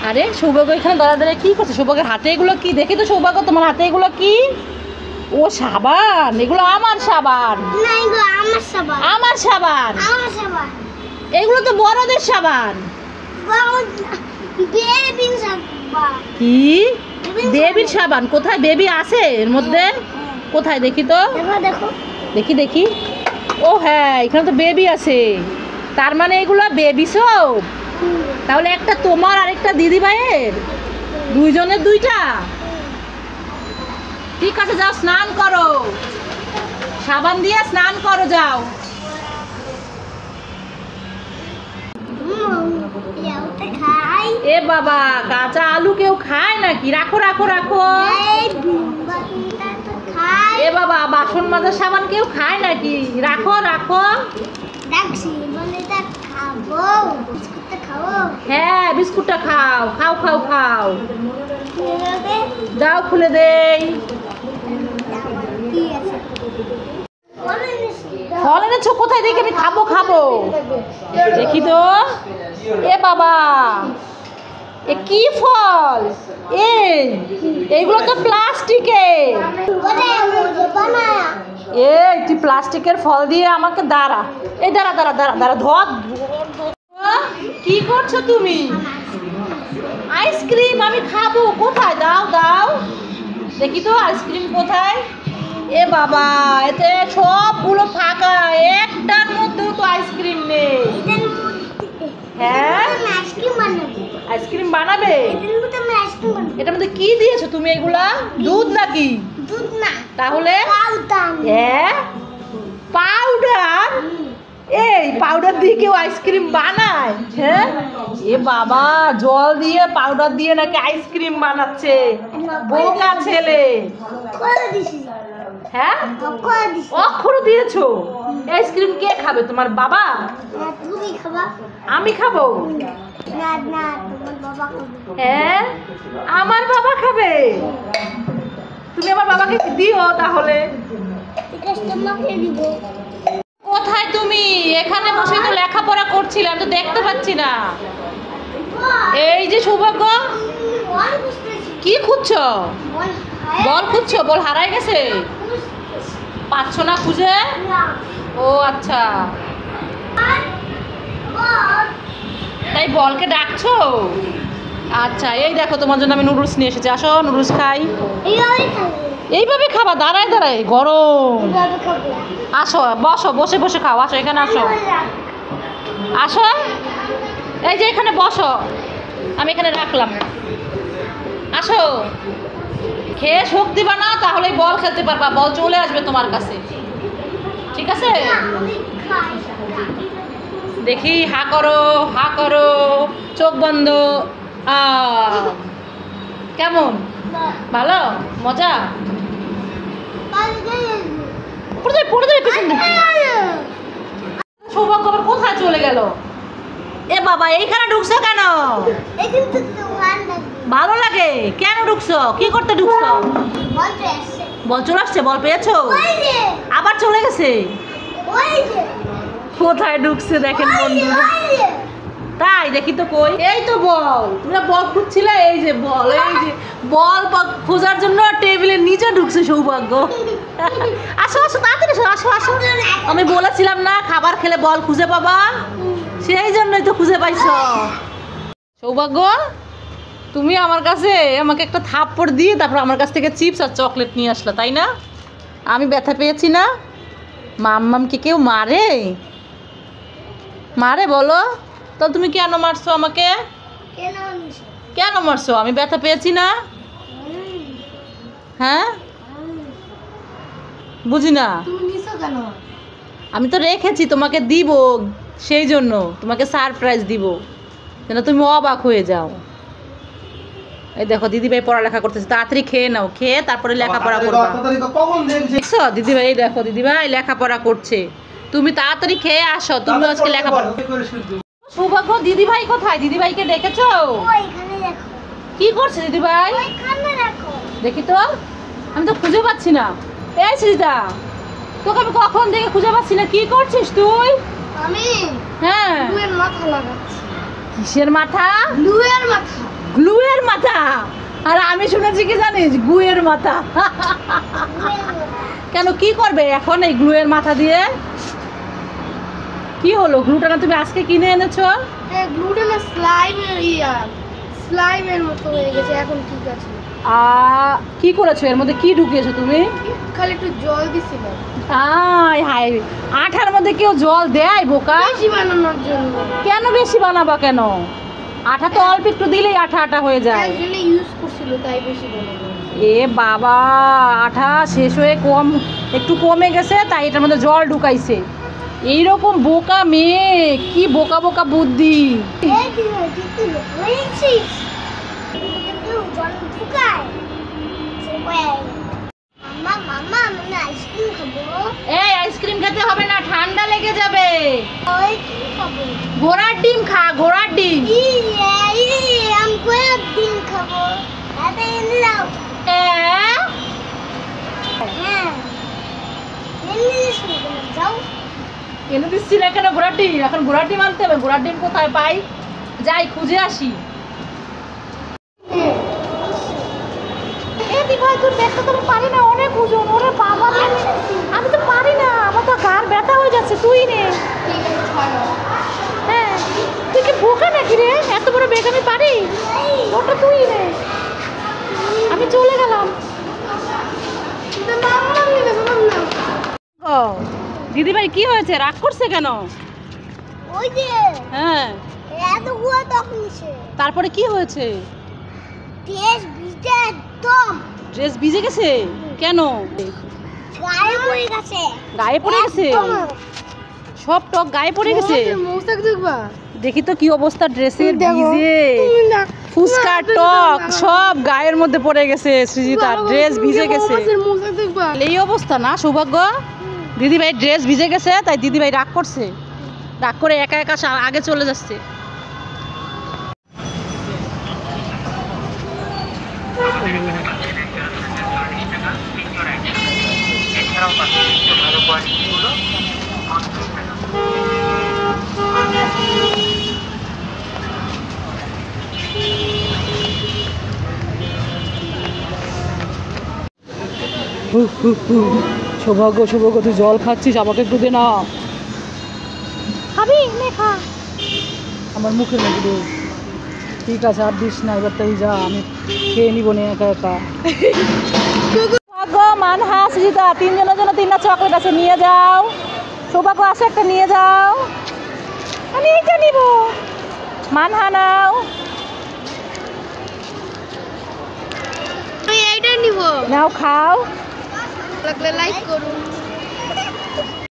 আরে সৌভাগ্য এখানে দাঁড়া দাঁড়িয়ে কি করছে? সৌভাগ্যের হাতে এগুলো কি? দেখি তো সৌভাগ্য, তোমার হাতে এগুলো কি? ও সাবান, এগুলো আমার সাবান। না, এগুলো আমার সাবান। আমার সাবান? আমার সাবান। এগুলো তো বড়দের সাবান। বেবির সাবান। কি বেবির সাবান? কোথায় বেবি আছে এর মধ্যে? কোথায় দেখি তো, দেখো দেখো, দেখি দেখি। ও হ্যাঁ, এখানে তো বেবি আছে। তার মানে এগুলো বেবি সোপ। তাহলে একটা তোমার আর একটা দিদি ভাইয়ের, দুইজনের দুইটা। ঠিক আছে, যাও স্নান করো, সাবান দিয়ে স্নান করো, যাও। এ বাবা, কাঁচা আলু কেউ খায় নাকি? রাখো রাখো রাখো। এ বাবা, বাসন মাজার সাবান কেউ খায় নাকি? রাখো রাখো। হ্যাঁ, বিস্কুটটা খাও, খাও খাও খাও। যাও খুলে দেই। ফল এনেছো কোথায়? দেখি, আমি খাবো খাবো। দেখি তো। এ বাবা, এ কি ফল? এইগুলো তো প্লাস্টিকের। তুই প্লাস্টিকের ফল দিয়ে আমাকে দাঁড়া। এই দাঁড়া দাঁড়া দাঁড়া দাঁড়া, ধর। কি করছো তুমি? আইসক্রিম আমি খাবো। কোথায়? দাও দাও, দেখি তো আইসক্রিম কোথায়। এ বাবা, এতে সবগুলো ফাঁকা, একটার মধ্যেও তো আইসক্রিম নেই। হ্যাঁ, আইসক্রিম বানাবে? এটার মধ্যে কি দিয়েছো তুমি? এগুলা দুধ নাকি? দুধ না, তাহলে হ্যাঁ, পাউডার। এই পাউডার দিয়ে কেউ আইসক্রিম বানায়? হ্যাঁ, এ বাবা, জল দিয়ে পাউডার দিয়ে নাকি আইসক্রিম বানাচ্ছে, বোকা ছেলে। হ্যাঁ, অক্ষরও দিয়েছো? আইসক্রিম কে খাবে? তোমার বাবা? তুমি খাবা? আমি খাবো? না না, তোমার বাবা খাবে। হ্যাঁ, আমার বাবা খাবে? তুমি আমার বাবাকে দিও তাহলে। ঠিক আছে, তোমাকে দিব। কোথায় তুমি? এখানে বসে তো লেখাপড়া করছিলাম, তো দেখতে পাচ্ছি না। এই যে সৌভাগ্য, কি খুঁজছো? বল খুঁজছো? বল হারাই গেছে? পাচ্ছ না খুঁজে? ও আচ্ছা, তাই বলকে ডাকছো? আচ্ছা, এই দেখো তোমার জন্য আমি নুডলস নিয়ে এসেছি। আসো, নুডলস খাই। এইভাবে খাবা? দাঁড়ায় দাঁড়ায়, গরম। আসো, বসো, বসে বসে খাও। আসো, এখানে আসো, আসো। এই যে এখানে বসো, আমি এখানে রাখলাম। আসো, খেয়ে শক্তি বানাও, তাহলে বল খেলতে পারবা। বল চলে আসবে তোমার কাছে, ঠিক আছে? দেখি, হা করো, হা করো, চোখ বন্ধ। কেমন? ভালো? মজা? পড়ে যাবে পিছন। সৌভাগ্য আবার কোথায় চলে গেল? এ বাবা, এইখানে ঢুকছো কেন? ভালো লাগে? কেন ঢুকছো? কি করতে ঢুকছো? বল চলে আসছে? বল পেয়েছো? আবার চলে গেছে? কোথায় ঢুকছে দেখেন বন্ধু। তাই দেখি তো, কই? এই তো বল। তোমরা বল খুঁজছিলে, এই যে বল। এই যে বল খোঁজার জন্য টেবিলের নিচে ঢুকছে সৌভাগ্য। আসো আসো, তাড়াতাড়ি আসো, আসো। আমি বলেছিলাম না, খাবার খেলে বল খুঁজে পাবা, সেই জন্যই তো খুঁজে পাইছো। সৌভাগ্য, তুমি আমার কাছে আমাকে একটা থাপ্পড় দিয়ে তারপর আমার কাছ থেকে চিপস আর চকলেট নিয়ে আসলা, তাই না? আমি ব্যথা পেয়েছি না? মাম্মামকে কেউ মারে? মারে বলো তো? তুমি কেন মারছো আমাকে? কেন মারছো? আমি ব্যথা পেয়েছি না? হ্যাঁ, বুঝি না। আমি তো রেখেছি, তোমাকে দিব, সেই জন্য তোমাকে সারপ্রাইজ দিব, যেন তুমি অবাক হয়ে যাও। এই দেখো, দিদিভাই পড়ালেখা করতেছে, তাড়াতাড়ি খেয়ে নাও, খেয়ে তারপরে লেখাপড়া করবা। দেখছো দিদিভাই? এই দেখো, দিদিভাই লেখাপড়া করছে, তুমি তাড়াতাড়ি খেয়ে আসো। তুমি আজকে লেখাপড়া। সৌভাগ্য, দিদিভাই কোথায়? দিদিভাইকে দেখেছো? কি করছে দিদিভাই? দেখি তো, আমি তো খুঁজে পাচ্ছি না। এই সৃজিতা, তোকে আমি কখন থেকে খুঁজে পাচ্ছি না। কি করছিস তুই? আমি হ্যাঁ, গ্লুয়ের মাথা লাগাচ্ছি। কিসের মাথা? গ্লুয়ের মাথা। আমি শুনেছি কি জানিস, গুয়ের মাথা। কেন, কি করবে এখন এই গ্লুয়ের মাথা দিয়ে? কি হলো, গ্লুটা না তুমি আজকে কিনে এনেছো? গ্লুটা না স্লাইমের মতো হয়ে গেছে, এখন ঠিক আছে। কি করেছো এর মধ্যে, কি ঢুকিয়েছো তুমি? খালি একটু জল দিছিলাম। আয় হায়, আঠার মধ্যে কেউ জল দেয় বোকা? বেশি বানানোর জন্য। কেন বেশি বানাবা কেন? আঠা তো অল্প একটু দিলেই আঠা আঠা হয়ে যায়। একজনে ইউজ করছিল তাই বেশি বানানো। এ বাবা, আঠা শেষ হয়ে একটু কমে গেছে তাই এটার মধ্যে জল ঢুকাইছে। এইরকম বোকা মেয়ে, কি বোকা বোকা বুদ্ধি। এই আইসক্রিম খেতে হবে না, ঠান্ডা লেগে যাবে। ঘোড়ার ডিম খা, ঘোড়ার ডিম। এনে দিচ্ছি না কেন ঘোড়ার ডিম? এখন ঘোড়ার ডিম আনতে হবে। ঘোড়ার ডিম কোথায় পাই, যাই খুঁজে আসি। তোর দেখতে তো পারি না, অনেক ওজন। ওরে বাবা, আমি তো পারি না, আমার তো ঘাড় ব্যথা হয়ে যাচ্ছে। তুই নে। হ্যাঁ, তুই কি বোকা নাকি রে? এত বড় ব্যাগ আমি পারি? ওটা তুই নে, আমি চলে গেলাম। দিদি ভাই কি হয়েছে, রাগ করছে কেন? হ্যাঁ, তারপরে কি হয়েছে? ড্রেস ভিজে গেছে কেন? গায়ে পড়ে গেছে, সব টক গায়ে পড়ে গেছে। দেখি তো কি অবস্থা ড্রেসের, ভিজে ফুচকা টক সব গায়ের মধ্যে পড়ে গেছে। সৃজিতা ড্রেস ভিজে গেছে, এই অবস্থা না সৌভাগ্য? দিদি ভাই ড্রেস ভিজে গেছে তাই দিদি ভাই রাগ করছে, রাগ করে একা একা আগে চলে যাচ্ছে। সৌভাগ্য, সৌভাগ্য তুই জল খাচ্ছিস, আমাকে একটু দে না। খাবি নে, খা। আমার মুখের মধ্যে দে। ঠিক আছে, আর দিস না, এবার তুই যা, আমি খেয়ে নিব না একা একা। সৌভাগ্য, মানহা, সৃজিতা তিনজনের জন্য 3টা চকলেট আছে, নিয়ে যাও। সৌভাগ্য আসে, একটা নিয়ে যাও। আমি এইটা নিব। মানহা নাও। আমি এইটা নিব। নাও, খাও। লাগলে লাইক করুন।